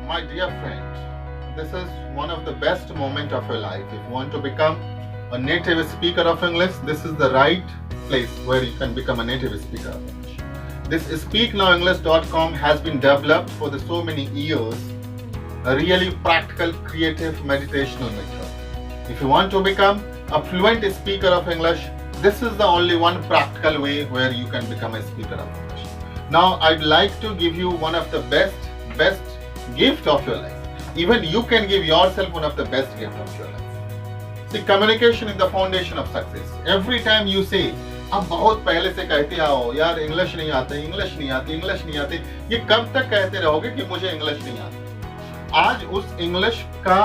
My dear friend, this is one of the best moments of your life. If you want to become a native speaker of English, this is the right place where you can become a native speaker of English. This speaknowenglish.com has been developed for the so many years, a really practical, creative, meditational method. If you want to become a fluent speaker of English, this is the only one practical way where you can become a speaker of English. Now, I'd like to give you one of the best gift of your life. Even you can give yourself one of the best gift of your life. See, communication is the foundation of success. Every time you say, आप बहुत पहले से कहते आओ यार English नहीं आते, English नहीं आती, इंग्लिश नहीं आती, ये कब तक कहते रहोगे कि मुझे इंग्लिश नहीं आती? आज उस इंग्लिश का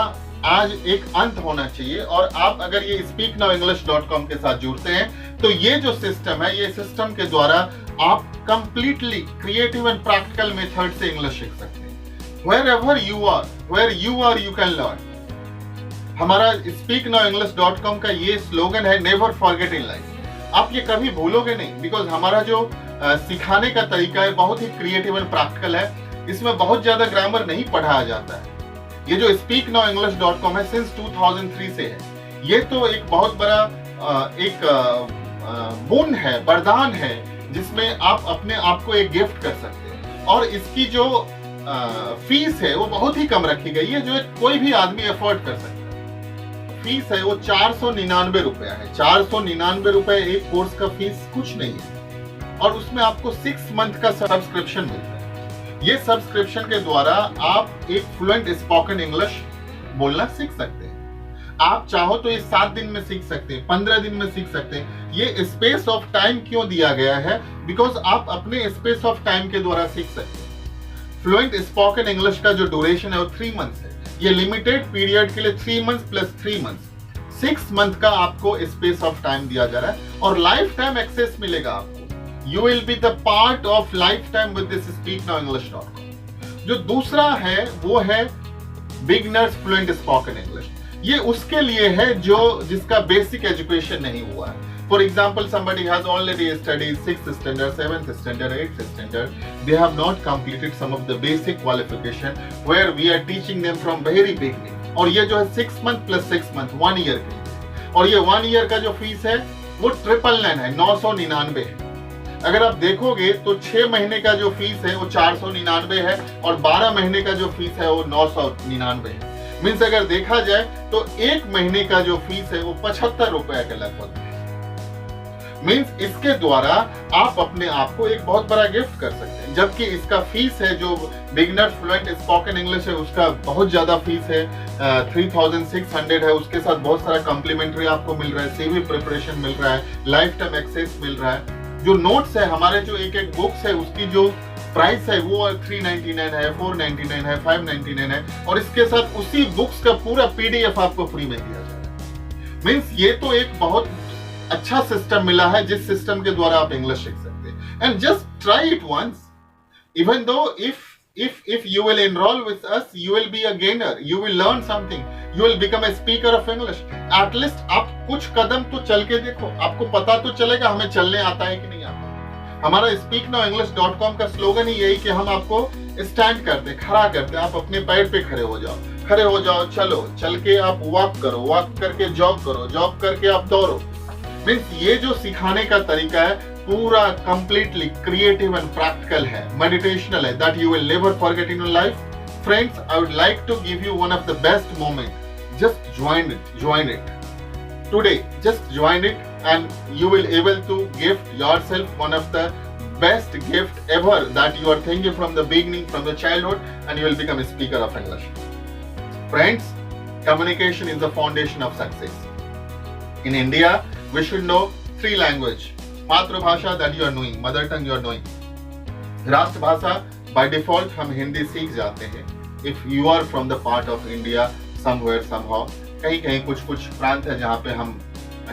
आज एक अंत होना चाहिए। और आप अगर ये speaknowenglish.com के साथ जुड़ते हैं तो ये जो सिस्टम है, ये सिस्टम के द्वारा आप completely creative and practical method से इंग्लिश सीख सकते हैं। Wherever you are, you can learn. हमारा speaknowenglish.com का ये स्लोगन है never forget in life. आप ये कभी भूलोगे नहीं, बिकॉज हमारा जो सिखाने का तरीका है बहुत ही क्रिएटिव एंड प्रैक्टिकल है। इसमें बहुत ज्यादा ग्रामर नहीं पढ़ाया जाता है। ये जो speaknowenglish.com है सिंस 2003 से है। ये तो एक बहुत बड़ा एक गुण है, वरदान है, जिसमें आप अपने आप को एक गिफ्ट कर सकते हैं। और इसकी जो फीस है वो बहुत ही कम रखी गई है, जो कोई भी आदमी अफोर्ड कर सकता है। फीस है वो 499 रुपया है। 499 रुपए एक कोर्स का फीस कुछ नहीं है। और उसमें आपको 6 मंथ का सब्सक्रिप्शन मिलता है। ये सब्सक्रिप्शन के द्वारा आप एक फ्लुएंट स्पोकन इंग्लिश बोलना सीख सकते हैं। आप चाहो तो ये 7 दिन में सीख सकते हैं, 15 दिन में सीख सकते हैं। ये स्पेस ऑफ टाइम क्यों दिया गया है? बिकॉज आप अपने स्पेस ऑफ टाइम के द्वारा सीख सकते हैं। फ्लुएंट स्पोकन इंग्लिश का जो ड्यूरेशन है वो 3 मंथ्स है। ये लिमिटेड पीरियड के लिए 3 मंथ्स प्लस 3 मंथ्स 6 मंथ का आपको स्पेस ऑफ टाइम दिया जा रहा है और लाइफ टाइम एक्सेस मिलेगा आपको। You will be the part of life time with this speaknowenglish.com। जो दूसरा है वो है बिगनर्स फ्लुएंट स्पोकन इंग्लिश। ये उसके लिए है जो जिसका बेसिक एजुकेशन नहीं हुआ है। For example, somebody has already studied 6th standard, 7th standard, 8th standard. They have not completed some of the basic qualification where we are teaching them from very beginning. और ये जो है 6 month plus 6 month 1 year के लिए। और ये 1 year का जो फीस है वो 999 है, 999 है। अगर आप देखोगे तो 6 महीने का जो फीस है वो 499 है और 12 महीने का जो फीस है वो 999 है। मीन्स अगर देखा जाए तो 1 महीने का जो फीस है वो 75 रुपए के लगभग है। मीन्स इसके द्वारा आप अपने आप को एक बहुत बड़ा गिफ्ट कर सकते हैं। जबकि इसका फीस है जो बिगनर फ्लुएंट स्पोकन इंग्लिश है उसका बहुत ज्यादा फीस है, 3600 है। उसके साथ बहुत सारा कॉम्प्लीमेंट्री आपको मिल रहा है, सीवी प्रिपरेशन मिल रहा है, लाइफ टाइम एक्सेस मिल रहा है। जो नोट्स है हमारे जो एक बुक्स है उसकी जो प्राइस है वो 399 है, 499 है, 599 है और इसके साथ उसी बुक्स का पूरा PDF आपको फ्री में दिया जाएगा। मीन्स ये तो एक बहुत अच्छा सिस्टम मिला है जिस सिस्टम के द्वारा आप इंग्लिश सीख सकते हैं। And just try it once, even though if you will enroll with us, you will be a gainer, you will learn something, you will become a speaker of English. At least आप कुछ कदम तो चल के देखो, आपको पता तो चलेगा हमें चलने आता है कि नहीं आता। हमारा speaknowenglish.com का स्लोगन ही यही कि हम आपको स्टैंड करते, खड़ा करते, आप अपने पैर पे खड़े हो जाओ, चलो, चल के आप वॉक करो, वॉक करके जॉग करो, जॉग करके आप दौड़ो। मीन्स ये जो सिखाने का तरीका है पूरा कंप्लीटली क्रिएटिव एंड प्रैक्टिकल है, मेडिटेशनल है, that you will never forget in your life. Friends, I would like to give you one of the best moment. Just join it today, just join it and you will able to gift yourself one of the best gift ever that you are thinking from the beginning, from the childhood, and you will become a speaker of English. Friends, communication is the foundation of success. In India, we should know 3 languages. मातृभाषा that you are knowing, mother tongue you are knowing. राष्ट्रभाषा by default हम हिंदी सीख जाते हैं. If you are from the part of India somewhere somehow, कहीं कुछ प्रांत है जहाँ पे हम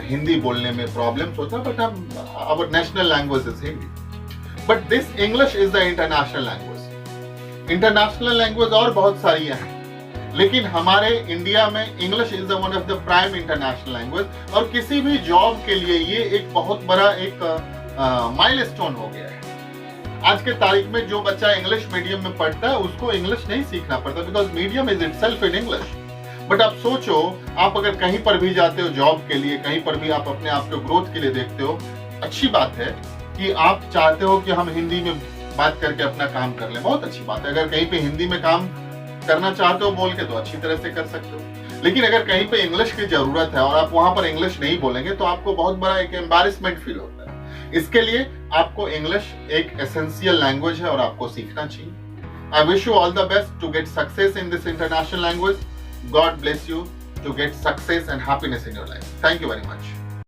हिंदी बोलने में प्रॉब्लम्स होता है, बट हम our national language is Hindi. But this English is the international language. International language और बहुत सारी हैं, लेकिन हमारे इंडिया में English is one of the prime international language और किसी भी जॉब के लिए ये एक बहुत बड़ा एक माइलस्टोन हो गया है। आज के तारीख में जो बच्चा इंग्लिश मीडियम में पढ़ता है उसको इंग्लिश नहीं सीखना पड़ता, because medium is itself in English. But आप सोचो, आप अगर कहीं पर भी जाते हो जॉब के लिए, कहीं पर भी आप अपने आप को ग्रोथ के लिए देखते हो, अच्छी बात है कि आप चाहते हो कि हम हिंदी में बात करके अपना काम कर लें, बहुत अच्छी बात है। अगर कहीं पे हिंदी में काम करना चाहते हो बोल के तो अच्छी तरह से कर सकते हो, लेकिन अगर कहीं पे इंग्लिश की जरूरत है और आप वहां पर इंग्लिश नहीं बोलेंगे तो आपको बहुत बड़ा एक एम्बैरेसमेंट फील होता है। इसके लिए आपको इंग्लिश एक एसेंशियल लैंग्वेज है और आपको सीखना चाहिए। I wish you all the best to get success in this international language. God bless you to get success and happiness in your life. Thank you very much.